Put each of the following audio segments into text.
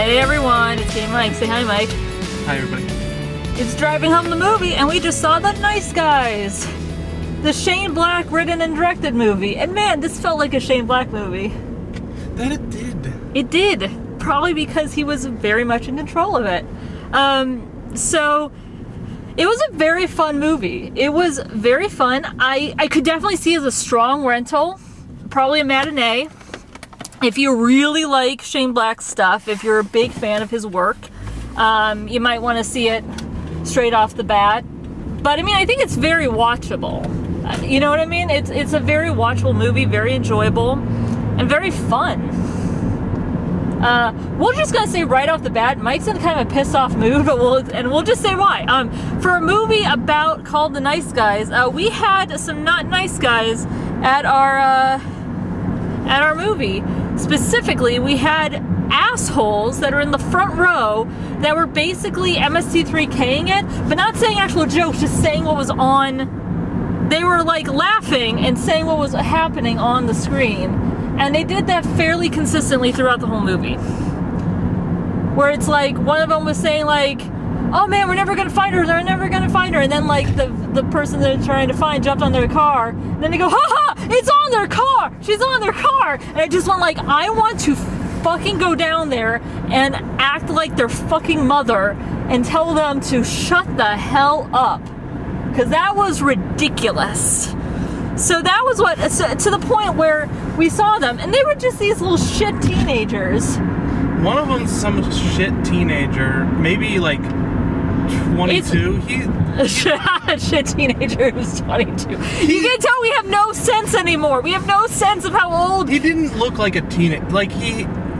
Hey everyone, it's Game Mike. Say hi, Mike. Hi everybody. It's Driving Home the Movie, and we just saw The Nice Guys, the Shane Black written and directed movie. And man, this felt like a Shane Black movie. That it did. It did, probably because he was very much in control of it. So it was a very fun movie. It was very fun. I could definitely see it as a strong rental, probably a matinee. If you really like Shane Black's stuff, if you're a big fan of his work, you might want to see it straight off the bat. But I mean, I think it's very watchable. You know what I mean? It's a very watchable movie, very enjoyable, and very fun. We're just gonna say right off the bat, Mike's in kind of a pissed off mood, but we'll just say why. For a movie called The Nice Guys, we had some not nice guys at our movie. Specifically, we had assholes that are in the front row that were basically MST3K'ing it, but not saying actual jokes, just saying what was on. They were like laughing and saying what was happening on the screen. And they did that fairly consistently throughout the whole movie. Where it's like, one of them was saying like, oh man, we're never gonna find her, they're never gonna find her. And then like the person they're trying to find jumped on their car. And then they go, ha ha, it's on their car, she's on their car. And I just went like, I want to fucking go down there and act like their fucking mother and tell them to shut the hell up. Because that was ridiculous. So that was to the point where we saw them, and they were just these little shit teenagers. One of them's some shit teenager, maybe like 22. Shit teenager who's 22. You can tell we have no sense anymore. We have no sense of how old. He didn't look like a teenager.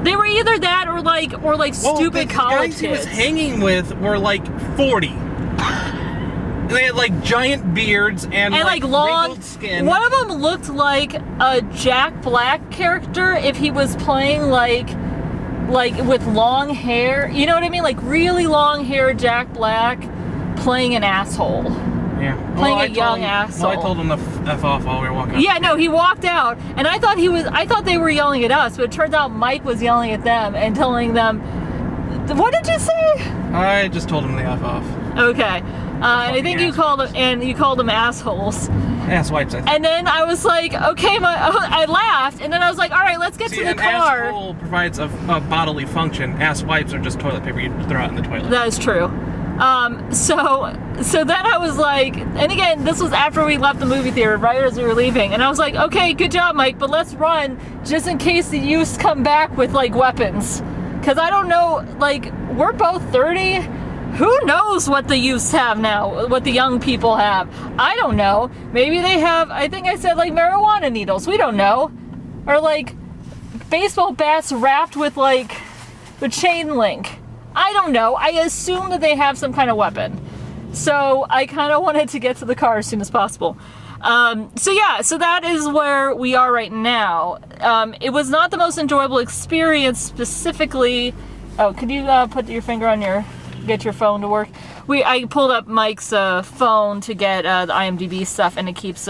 They were either that or like stupid college kids. The guys he was hanging with were like 40. They had like giant beards and like long wrinkled skin. One of them looked like a Jack Black character if he was playing like with long hair. You know what I mean? Like really long hair Jack Black playing an asshole. Yeah. Playing a young asshole. Well, I told him to F off while we were walking out. Yeah, no, he walked out, and I thought they were yelling at us, but it turns out Mike was yelling at them and telling them, what did you say? I just told him to F off. Okay. I think you called them assholes. Asswipes, I think. And then I was like, okay, I laughed, and then I was like, all right, let's get to the car. An asshole provides a bodily function. Asswipes are just toilet paper you throw out in the toilet. That is true. So then I was like, and again, this was after we left the movie theater, right as we were leaving, and I was like, okay, good job, Mike, but let's run just in case the youths come back with like weapons. Because I don't know, like, we're both 30. Who knows what the youths have now, what the young people have? I don't know. Maybe they have, I think I said like marijuana needles. We don't know. Or like baseball bats wrapped with chain link. I don't know. I assume that they have some kind of weapon. So I kind of wanted to get to the car as soon as possible. So that is where we are right now. It was not the most enjoyable experience specifically. Oh, could you put your finger on get your phone to work? I pulled up Mike's phone to get the IMDb stuff, and it keeps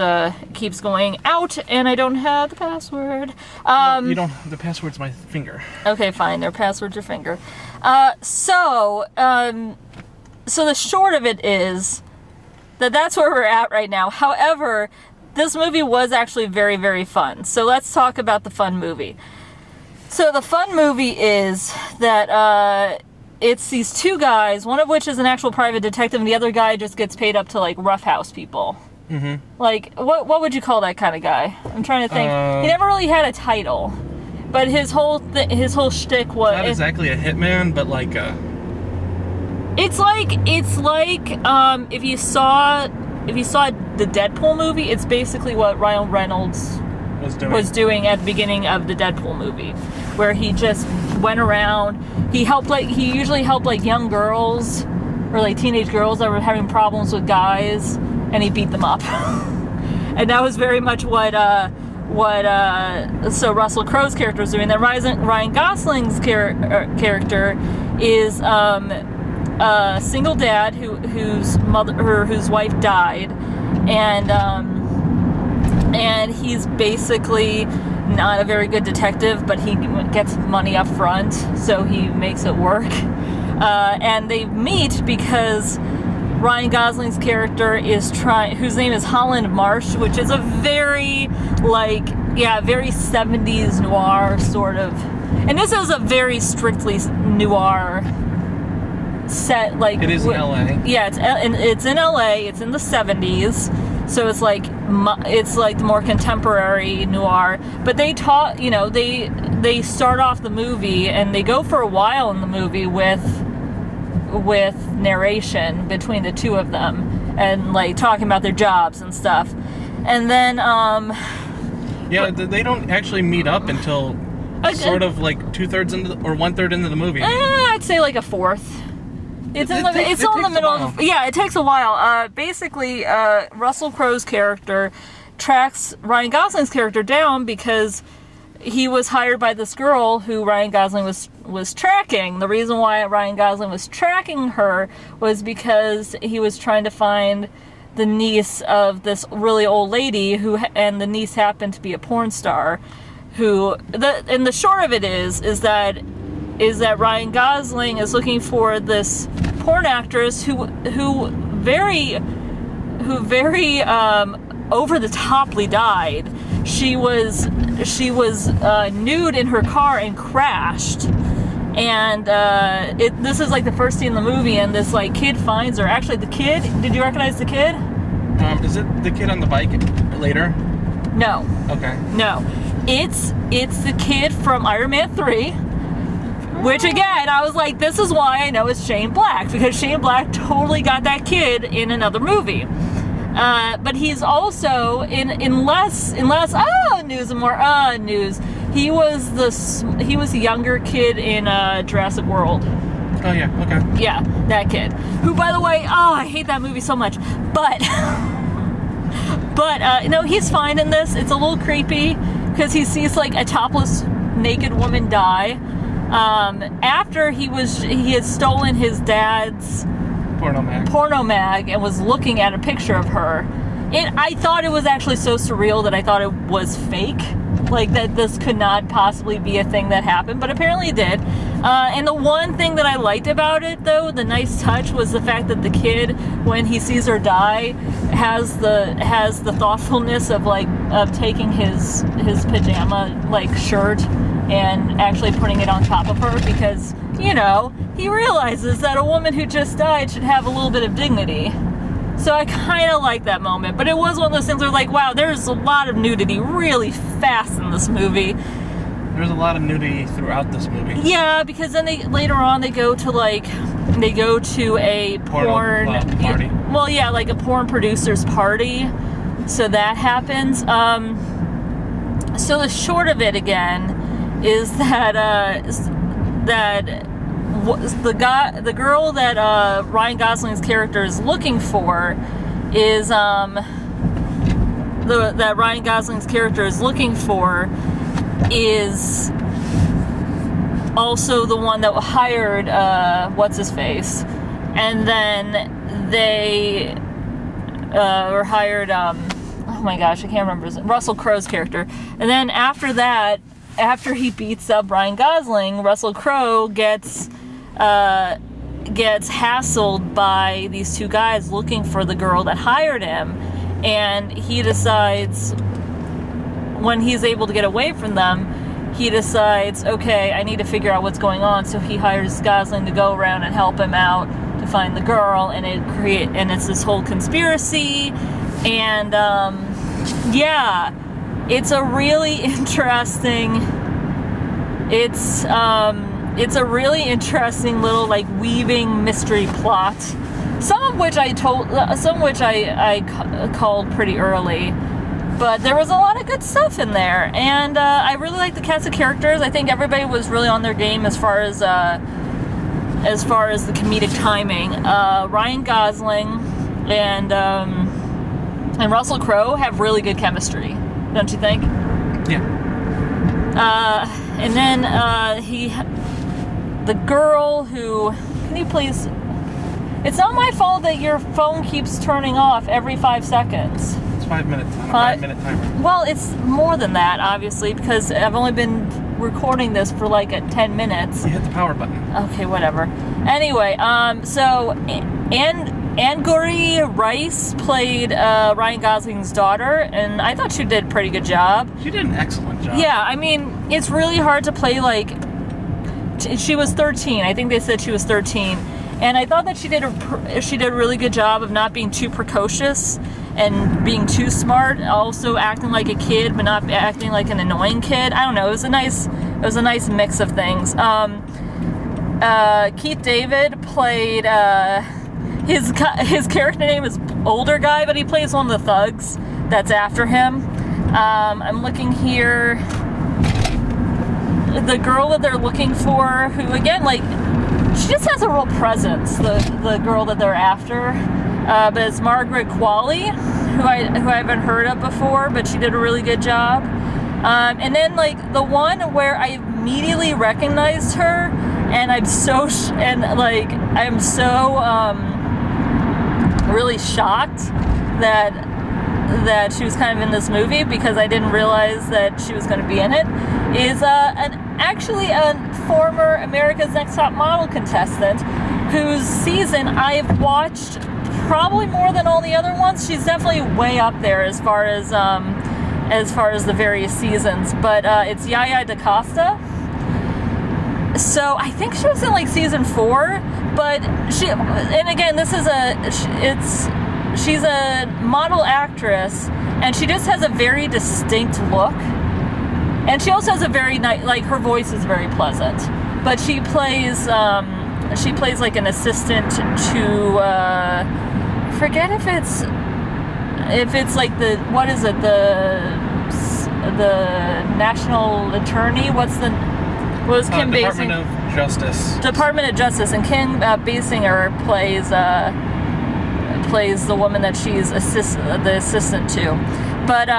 going out, and I don't have the password. No, you don't. The password's my finger. Okay, fine. Their password's your finger. So the short of it is that's where we're at right now. However, this movie was actually very, very fun. So let's talk about the fun movie. So the fun movie is that it's these two guys, one of which is an actual private detective, and the other guy just gets paid up to like roughhouse people. Mm-hmm. Like, what would you call that kind of guy? I'm trying to think. He never really had a title, but his whole shtick was not exactly a hitman, but like a. It's like if you saw the Deadpool movie, it's basically what Ryan Reynolds was doing at the beginning of the Deadpool movie, where he just went around. He usually helped like young girls or like teenage girls that were having problems with guys, and he beat them up. And that was very much what Russell Crowe's character was doing. Then Ryan Gosling's character is a single dad whose wife died, and he's basically not a very good detective, but he gets money up front, so he makes it work. And they meet because Ryan Gosling's character is whose name is Holland Marsh, which is a very, very 70s noir sort of. And this is a very strictly noir set, It is in LA. Yeah, it's in LA. It's in the 70s, so it's like the more contemporary noir. But they they start off the movie and they go for a while in the movie with narration between the two of them and talking about their jobs and stuff. And then they don't actually meet up until sort of 2/3 into or 1/3 into the movie. I'd say a fourth. It's in the middle. Yeah, it takes a while. Basically, Russell Crowe's character tracks Ryan Gosling's character down because he was hired by this girl who Ryan Gosling was tracking. The reason why Ryan Gosling was tracking her was because he was trying to find the niece of this really old lady and the niece happened to be a porn star. And the short of it is that Ryan Gosling is looking for this porn actress who very over the toply died. She was nude in her car and crashed. And this is the first scene in the movie, and this kid finds her. Actually, the kid. Did you recognize the kid? Is it the kid on the bike later? No. Okay. No, it's the kid from Iron Man 3. Which again, I was like, this is why I know it's Shane Black, because Shane Black totally got that kid in another movie. But he's also in less news and more news. He was the younger kid in Jurassic World. Oh yeah, okay. Yeah, that kid. Who, by the way, I hate that movie so much. But no, he's fine in this. It's a little creepy because he sees a topless naked woman die. After he had stolen his dad's porno mag and was looking at a picture of her. I thought it was actually so surreal that I thought it was fake, that this could not possibly be a thing that happened, but apparently it did. And the one thing that I liked about it, though, the nice touch, was the fact that the kid, when he sees her die, has the thoughtfulness of taking his pajama shirt and actually putting it on top of her, because he realizes that a woman who just died should have a little bit of dignity. So I kind of like that moment, but it was one of those things where wow, there's a lot of nudity really fast in this movie. There's a lot of nudity throughout this movie. Yeah, because then later on they go to a porn party. Well, yeah, a porn producer's party. So that happens. So the short of it again is that the girl that Ryan Gosling's character is looking for is that Ryan Gosling's character is looking for is also the one that hired what's his face, and then they were hired. Oh my gosh, I can't remember Russell Crowe's character, and then after that. After he beats up Ryan Gosling, Russell Crowe gets hassled by these two guys looking for the girl that hired him, and he decides, when he's able to get away from them, he decides, okay, I need to figure out what's going on, so he hires Gosling to go around and help him out to find the girl, and it's this whole conspiracy, and yeah. It's a really interesting. It's a really interesting little weaving mystery plot. Some of which I called pretty early, but there was a lot of good stuff in there, and I really like the cast of characters. I think everybody was really on their game as far as the comedic timing. Ryan Gosling and Russell Crowe have really good chemistry. Don't you think? Yeah. And then the girl who, can you please? It's not my fault that your phone keeps turning off every 5 seconds. What's 5 minutes on a 5 5-minute timer? Well, it's more than that, obviously, because I've only been recording this for like 10 minutes. You hit the power button. Okay, whatever. Anyway, so Angourie Rice played Ryan Gosling's daughter, and I thought she did a pretty good job. She did an excellent job. Yeah, I mean, it's really hard to play like... She was 13. I think they said she was 13. And I thought that she did a really good job of not being too precocious and being too smart, also acting like a kid but not acting like an annoying kid. I don't know. It was a nice mix of things. Keith David played his character name is Older Guy, but he plays one of the thugs that's after him. I'm looking here. The girl that they're looking for, who again, like, she just has a real presence, the girl that they're after. But it's Margaret Qualley, who I haven't heard of before, but she did a really good job. And then like the one where I immediately recognized her, and I'm so really shocked that she was kind of in this movie, because I didn't realize that she was going to be in it, is actually a former America's Next Top Model contestant whose season I've watched probably more than all the other ones. She's definitely way up there as far as the various seasons, but it's Yaya DaCosta. So I think she was in like season 4, but and again, she's a model actress, and she just has a very distinct look. And she also has a very nice, like, her voice is very pleasant. But she plays like an assistant to, forget if it's like the national attorney. What was Kim Basinger? Department of Justice. Department of Justice, and Kim Basinger plays the woman that she's the assistant to. But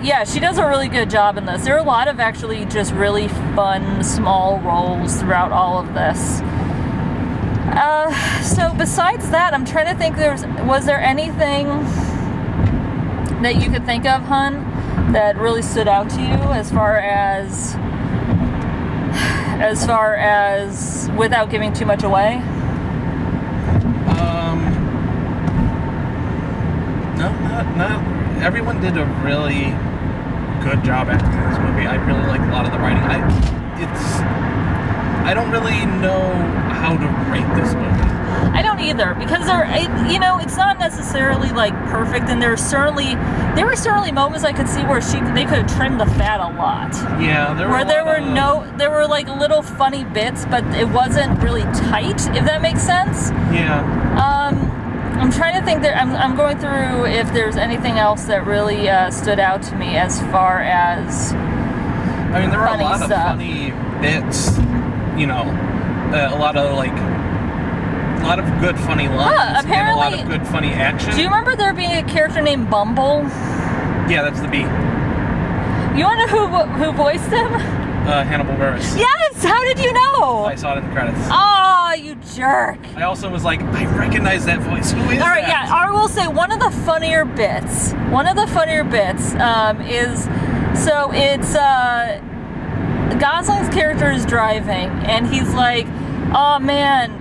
yeah, she does a really good job in this. There are a lot of actually just really fun small roles throughout all of this. So besides that, I'm trying to think. Was there anything that you could think of, hun, that really stood out to you as far as without giving too much away? No, not. Everyone did a really good job acting in this movie. I really like a lot of the writing. I don't really know how to rate this movie. I don't either, because it's not necessarily like perfect, and there were certainly moments I could see where they could have trimmed the fat a lot. Yeah, there were like little funny bits, but it wasn't really tight, if that makes sense. Yeah. I'm trying to think that I'm going through if there's anything else that really stood out to me as far as there were a lot stuff. of funny bits, a lot of good funny lines, and a lot of good funny action. Do you remember there being a character named Bumble? Yeah, that's the bee. You want to know who voiced him? Hannibal Buress. Yes! How did you know? I saw it in the credits. Oh, you jerk. I also was like, I recognize that voice. Who is that? All right, yeah. I will say one of the funnier bits is, so it's Gosling's character is driving, and he's like, oh man,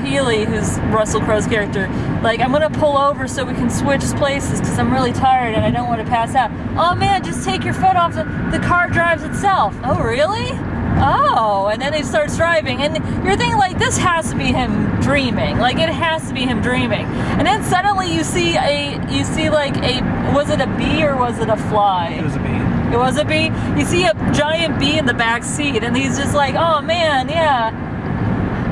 Healy, who's Russell Crowe's character, like, I'm gonna pull over so we can switch places because I'm really tired and I don't want to pass out. Oh man, just take your foot off, the car drives itself. Oh really? Oh, and then he starts driving, and you're thinking like, this has to be him dreaming. Like, it has to be him dreaming. And then suddenly you see was it a bee or was it a fly? It was a bee. It was a bee? You see a giant bee in the back seat, and he's just like, oh man, yeah.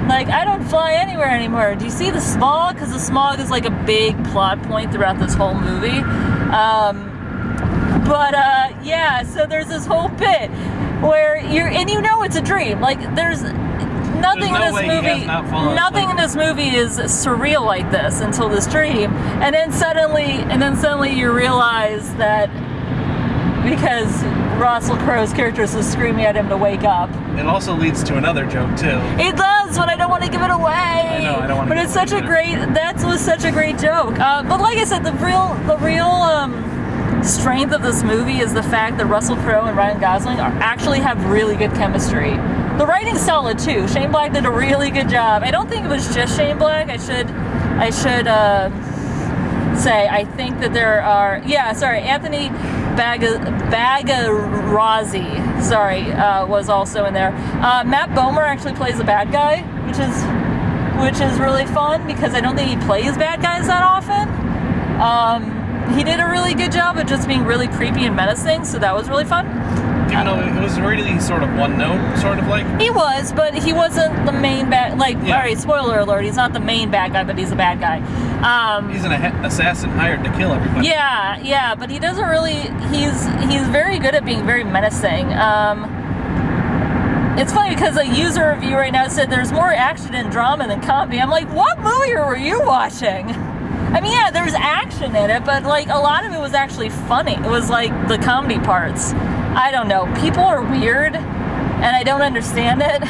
Like, I don't fly anywhere anymore. Do you see the smog? Because the smog is like a big plot point throughout this whole movie. Yeah, so there's this whole bit where it's a dream. Like, there's nothing in this movie is surreal like this until this dream. And then suddenly you realize that because Russell Crowe's character is screaming at him to wake up. It also leads to another joke too. It does, but I don't want to give it away. I know, I don't want to. But it's such a great. That was such a great joke. But like I said, the real strength of this movie is the fact that Russell Crowe and Ryan Gosling actually have really good chemistry. The writing's solid too. Shane Black did a really good job. I don't think it was just Shane Black. I should say I think that there are. Anthony Bagarozzi, was also in there. Matt Bomer actually plays the bad guy, which is really fun because I don't think he plays bad guys that often. He did a really good job of just being really creepy and menacing, so that was really fun. Even though it was really sort of one note, sort of like. He was, but he wasn't the main bad. Like, yeah. All right, spoiler alert, he's not the main bad guy, but he's a bad guy. He's an assassin hired to kill everybody. Yeah, but he doesn't really. He's very good at being very menacing. It's funny because a user review right now said there's more action and drama than comedy. I'm like, what movie were you watching? I mean, yeah, there's action in it, but like a lot of it was actually funny. It was like the comedy parts. I don't know. People are weird, and I don't understand it.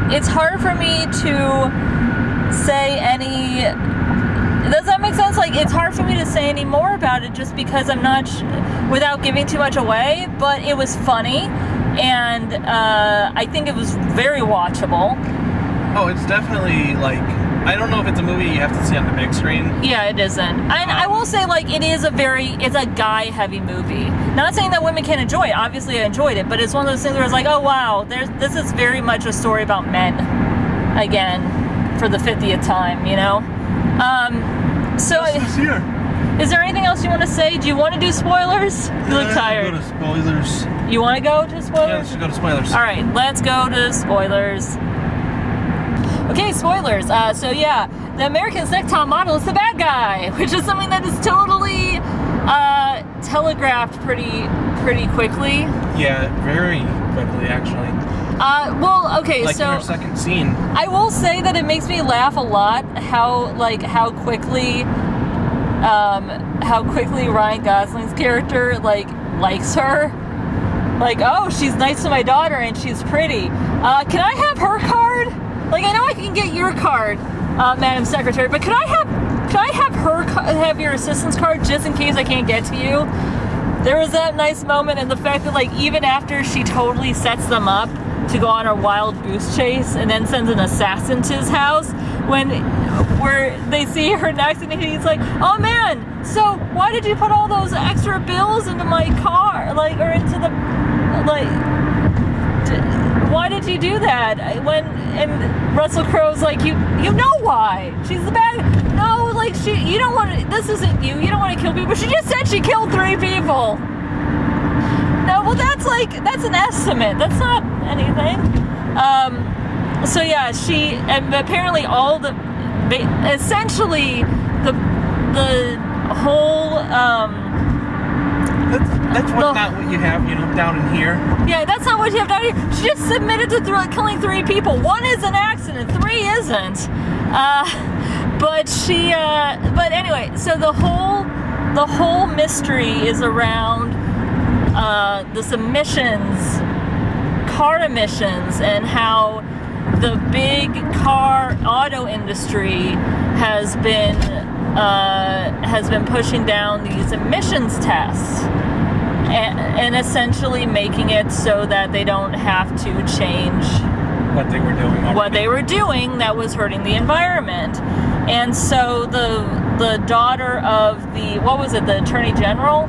It's hard for me to say any. Does that make sense? Like, it's hard for me to say any more about it just because I'm not, without giving too much away, but it was funny, and I think it was very watchable. Oh, it's definitely, like, I don't know if it's a movie you have to see on the big screen. Yeah, it isn't. And I will say, like, it's a guy-heavy movie. Not saying that women can't enjoy it. Obviously, I enjoyed it, but it's one of those things where it's like, oh, wow, this is very much a story about men, again, for the 50th time, you know? Is there anything else you want to say? Do you want to do spoilers? You look tired. Go to spoilers. You want to go to spoilers? Yeah, let's go to spoilers. All right, let's go to spoilers. Okay, spoilers. The American Next Top Model is the bad guy, which is something that is totally telegraphed pretty quickly. Yeah, very quickly, actually. So in our second scene. I will say that it makes me laugh a lot how quickly Ryan Gosling's character likes her. Like, oh, she's nice to my daughter and she's pretty. Can I have her card? Like, I know I can get your card, Madam Secretary, but could I have your assistant's card just in case I can't get to you? There was that nice moment, and the fact that, like, even after she totally sets them up to go on a wild goose chase and then sends an assassin to his house, where they see her next, and he's like, oh man, so why did you put all those extra bills into my car? Why did you do that? And Russell Crowe's like, you know why? She's the bad. No, like, you don't want to. This isn't you. You don't want to kill people. She just said she killed 3 people. No, well, that's an estimate. That's not anything. And apparently essentially the whole. That's not what you have, down in here. Yeah, that's not what you have down here. She just submitted to killing 3 people. 1 is an accident, 3 isn't. But anyway, so the whole mystery is around this car emissions, and how the big auto industry has been pushing down these emissions tests and essentially making it so that they don't have to change what they were doing that was hurting the environment. And so the daughter of the Attorney General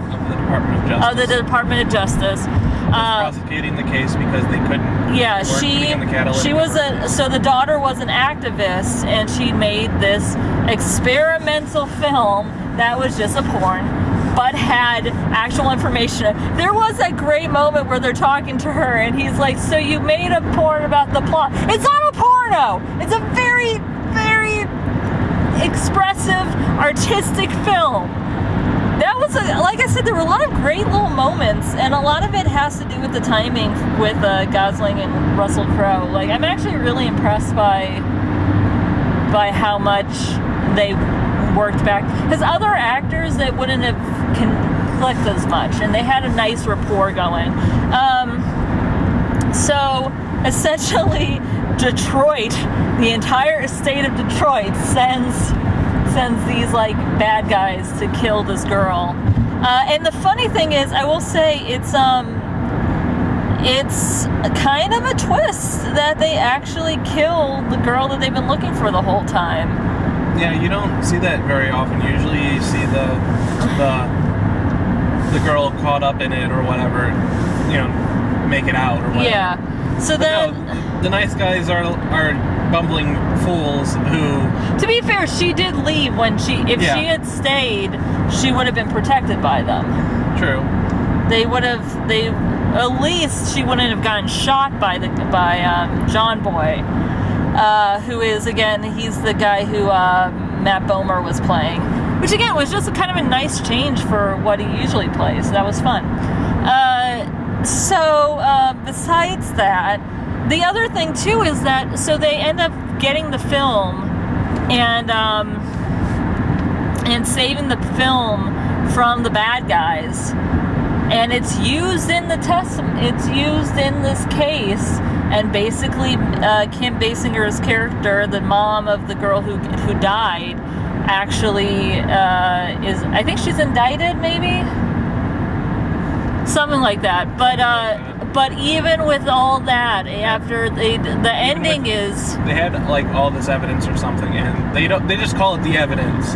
of the Department of Justice was prosecuting the case because they couldn't. Yeah, so the daughter was an activist, and she made this experimental film that was just a porn, but had actual information. There was that great moment where they're talking to her, and he's like, so you made a porn about the plot. It's not a porno! It's a very, very expressive, artistic film. That was, like I said, there were a lot of great little moments, and a lot of it has to do with the timing with Gosling and Russell Crowe. Like, I'm actually really impressed by how much they worked back. Because other actors that wouldn't have clicked as much, and they had a nice rapport going. So essentially, Detroit, the entire state of Detroit, sends these like bad guys to kill this girl. And the funny thing is, I will say it's kind of a twist that they actually kill the girl that they've been looking for the whole time. Yeah, you don't see that very often. Usually you see the girl caught up in it or whatever, make it out or whatever. Yeah. So then the nice guys are bumbling fools who... To be fair, she did leave when she had stayed, she would have been protected by them. True. At least she wouldn't have gotten shot by John Boy, who is, again, he's the guy who Matt Bomer was playing, which again was just kind of a nice change for what he usually plays. That was fun. Besides that, the other thing too is that so they end up getting the film and saving the film from the bad guys. And it's used in it's used in this case, and basically Kim Basinger's character, the mom of the girl who died, actually is, I think she's indicted, maybe? Something like that. But even with all that, after the ending is... They had like all this evidence or something, and they just call it the evidence.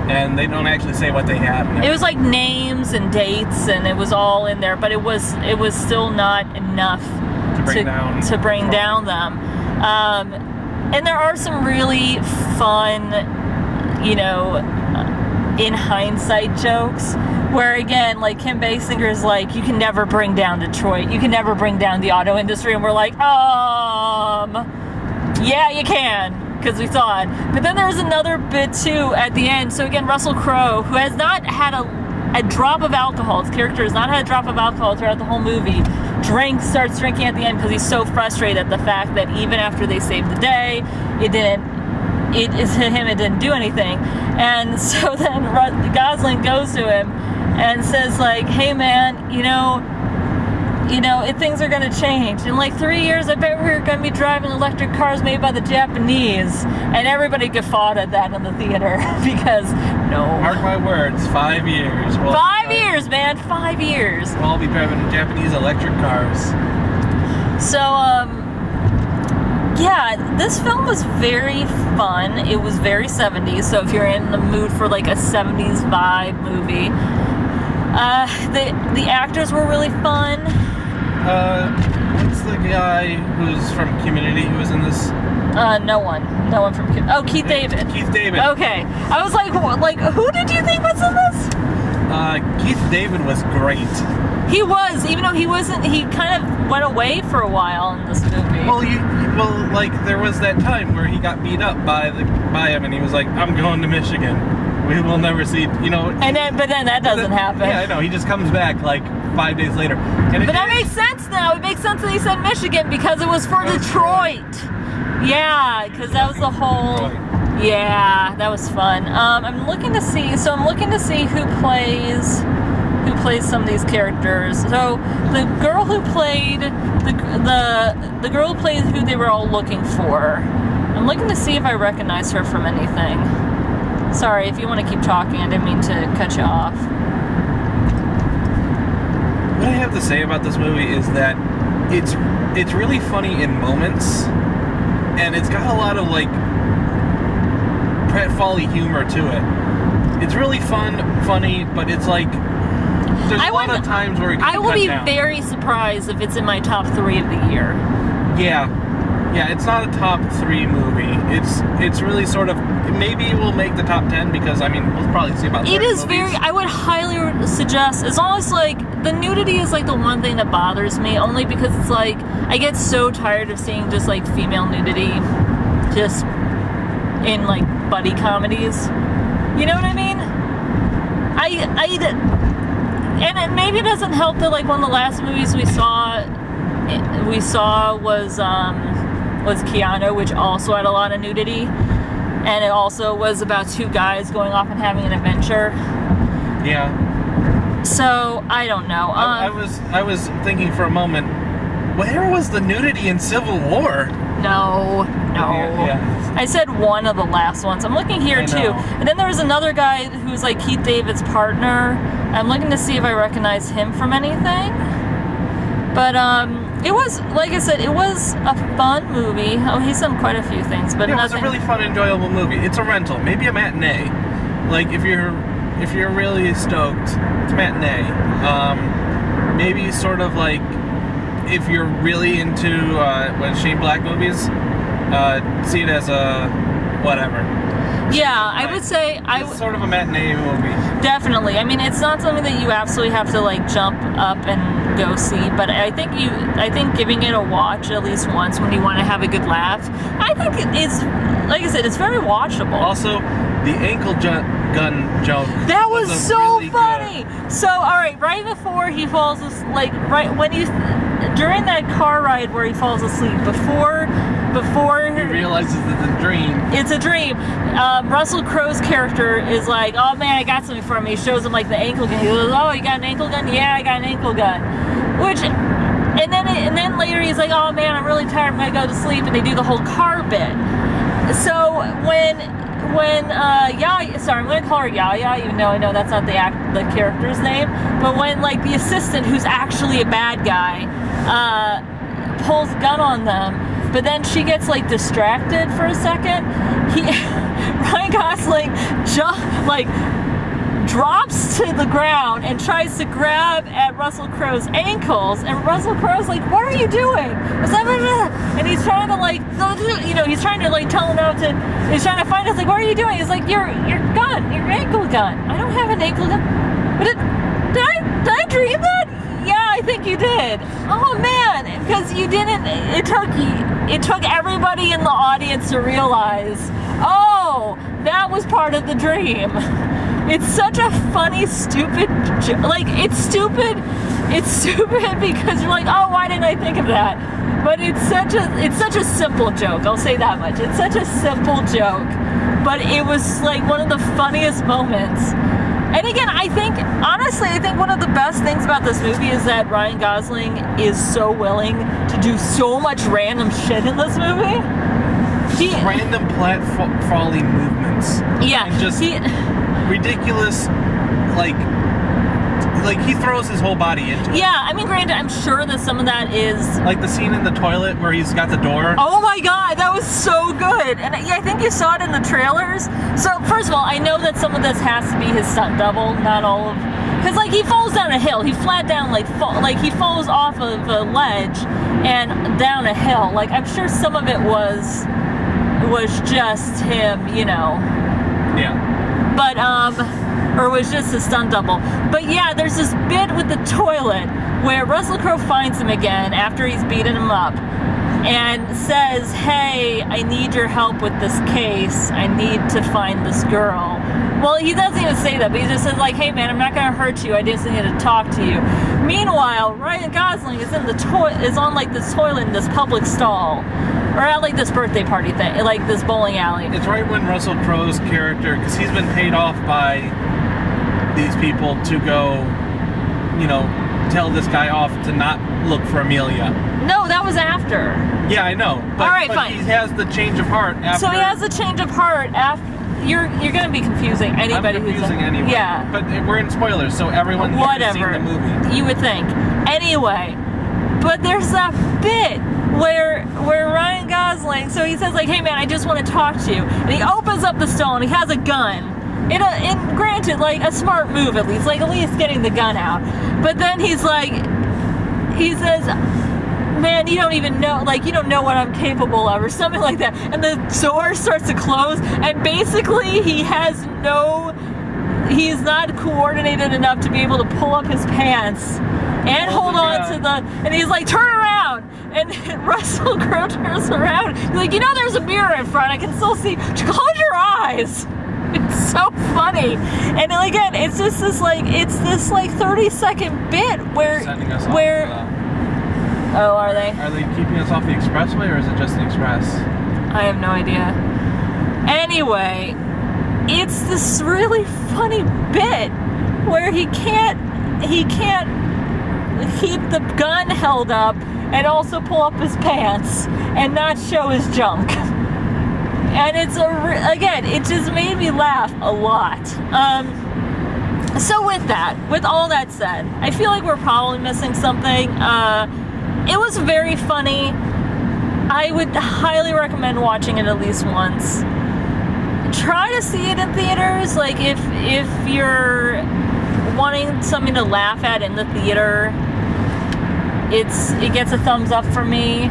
And they don't actually say what they had. It was like names and dates, and it was all in there, but it was still not enough to bring down them. And there are some really fun, in hindsight jokes, where again, like Kim Basinger's like, you can never bring down Detroit, you can never bring down the auto industry, and we're like, yeah, you can. Because we saw it. But then there was another bit too at the end. So again, Russell Crowe, who has not had a drop of alcohol, his character has not had a drop of alcohol throughout the whole movie, starts drinking at the end because he's so frustrated at the fact that even after they saved the day, it didn't do anything. And so then Gosling goes to him and says like, hey man, things are going to change. In like 3 years, I bet we're going to be driving electric cars made by the Japanese. And everybody guffawed at that in the theater because, no. Mark my words, 5 years. 5 years, man, 5 years. We'll all be driving Japanese electric cars. So, yeah, this film was very fun. It was very 70s, so if you're in the mood for like a 70s vibe movie. The actors were really fun. What's the guy who's from Community who was in this? No one from Community. Oh, Keith David. Keith David. Okay, I was like, who did you think was in this? Keith David was great. He was, even though he wasn't. He kind of went away for a while in this movie. Well, there was that time where he got beat up by him, and he was like, "I'm going to Michigan. We will never see," But then that doesn't happen. Yeah, I know. He just comes back like 5 days later. But that makes sense now. It makes sense that he said Michigan because it was for Detroit. Yeah, because that was the whole. Yeah, that was fun. I'm looking to see who plays some of these characters. So the girl who played the girl who played who they were all looking for. I'm looking to see if I recognize her from anything. Sorry, if you want to keep talking, I didn't mean to cut you off. What I have to say about this movie is that it's really funny in moments, and it's got a lot of like pratfally humor to it. It's really funny, but it's like there's a lot of times where it can I will be down. Very surprised if it's in my top 3 of the year. Yeah, it's not a top 3 movie. It's really sort of, maybe it will make the top 10 because we'll probably see about. It is movies. I would highly suggest, as long as like the nudity is like the one thing that bothers me, only because it's like I get so tired of seeing just like female nudity, just in like buddy comedies. You know what I mean? And maybe it doesn't help that like one of the last movies we saw was Keanu, which also had a lot of nudity. and it also was about two guys going off and having an adventure. Yeah. So I don't know. I was thinking for a moment, where was the nudity in Civil War? No. Yeah. I said one of the last ones. I'm looking here too. And then there was another guy who's like Keith David's partner. I'm looking to see if I recognize him from anything. But it was, like I said, it was a fun movie. Oh, he's done quite a few things, but it nothing. was a really fun, enjoyable movie. It's a rental, maybe a matinee. Like if you're really stoked, it's a matinee. Maybe sort of like if you're really into Shane Black movies, see it as a whatever. Yeah, I would say it's sort of a matinee movie. Definitely. I mean, it's not something that you absolutely have to like jump up and go see, but I think giving it a watch at least once when you want to have a good laugh, I think it's, like I said, it's very watchable. Also, the ankle gun joke. That was so really funny. Good. So, all right before he falls asleep, like right when during that car ride where he falls asleep, before he realizes it's a dream. It's a dream. Russell Crowe's character is like, oh man, I got something for him. He shows him like the ankle gun. He goes, oh, you got an ankle gun? Yeah, I got an ankle gun. And then later he's like, oh man, I'm really tired. I'm gonna go to sleep. And they do the whole car bit. So when Yaya, sorry, I'm gonna call her Yaya, even though I know that's not the character's name. But when like the assistant, who's actually a bad guy, pulls a gun on them. But then she gets like distracted for a second. Ryan Gosling drops to the ground and tries to grab at Russell Crowe's ankles, and Russell Crowe's like, "What are you doing?" And he's trying to like, he's trying to like tell him not to. He's trying to find us like, "What are you doing?" He's like, "Your gun, your ankle gun." I don't have an ankle gun. But did I dream that? Yeah, I think you did. Oh man, because you didn't. It took everybody in the audience to realize, oh, that was part of the dream. It's such a funny, stupid joke. Like, it's stupid because you're like, oh, why didn't I think of that? But it's such a simple joke. I'll say that much. It's such a simple joke, but it was like one of the funniest moments. And again, honestly, I think one of the best things about this movie is that Ryan Gosling is so willing to do so much random shit in this movie. Random platforming movements. Yeah. And just ridiculous, like he throws his whole body into it. Yeah, I mean, granted, I'm sure that some of that is... Like the scene in the toilet where he's got the door. Oh my god, that was so good. And I think you saw it in the trailers. So, first of all, I know that some of this has to be his stunt double, not all of... Because, like, he falls down a hill. He flat down, he falls off of a ledge and down a hill. Like, I'm sure some of it was just him, Yeah. But, or was just a stunt double. But yeah, there's this bit with the toilet where Russell Crowe finds him again after he's beaten him up and says, hey, I need your help with this case. I need to find this girl. Well, he doesn't even say that, but he just says, like, hey man, I'm not gonna hurt you. I just need to talk to you. Meanwhile, Ryan Gosling is on like this toilet in this public stall. Or at like this birthday party thing, like this bowling alley. It's right when Russell Crowe's character, because he's been paid off by these people to go, tell this guy off to not look for Amelia. No, that was after. Yeah, I know. But, all right, fine. He has the change of heart after. So he has the change of heart after. You're going to be confusing anybody I'm confusing anyway. Yeah. But we're in spoilers, so everyone has seen the movie. You would think. Anyway, but there's that bit where Ryan Gosling, so he says like, hey man, I just want to talk to you. And he opens up the stall and he has a gun. And granted, like a smart move at least getting the gun out. But then he says, man, you don't even know, like, you don't know what I'm capable of, or something like that. And the door starts to close, and basically he's not coordinated enough to be able to pull up his pants and hold on to and he's like, turn around. And Russell Crowe turns around. He's like, there's a mirror in front. I can still see. Close your eyes. It's so funny. And again, it's just this 30-second bit where oh, are they? Are they keeping us off the expressway, or is it just the express? I have no idea. Anyway, it's this really funny bit where he can't keep the gun held up and also pull up his pants and not show his junk. And it's again, it just made me laugh a lot. So with all that said, I feel like we're probably missing something. It was very funny. I would highly recommend watching it at least once. Try to see it in theaters. Like if you're wanting something to laugh at in the theater, it gets a thumbs up for me.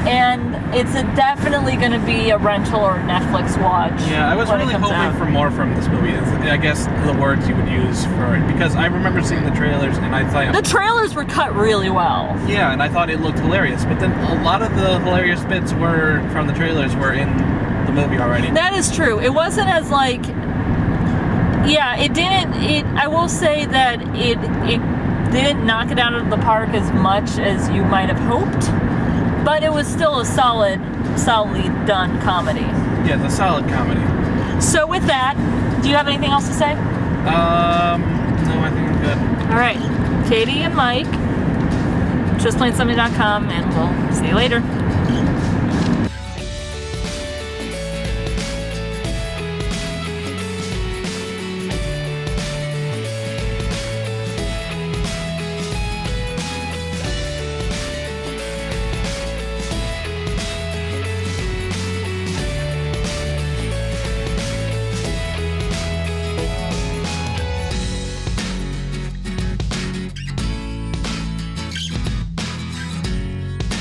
And it's definitely going to be a rental or Netflix watch. Yeah, I was really hoping for more from this movie. I guess the words you would use for it, because I remember seeing the trailers and I thought the trailers were cut really well. Yeah, and I thought it looked hilarious. But then a lot of the hilarious bits from the trailers were in the movie already. That is true. It wasn't as like, yeah, it didn't. I will say that it didn't knock it out of the park as much as you might have hoped. But it was still a solidly done comedy. Yeah, the solid comedy. So with that, do you have anything else to say? No, I think I'm good. All right, Katie and Mike, justplainsomething.com, and we'll see you later.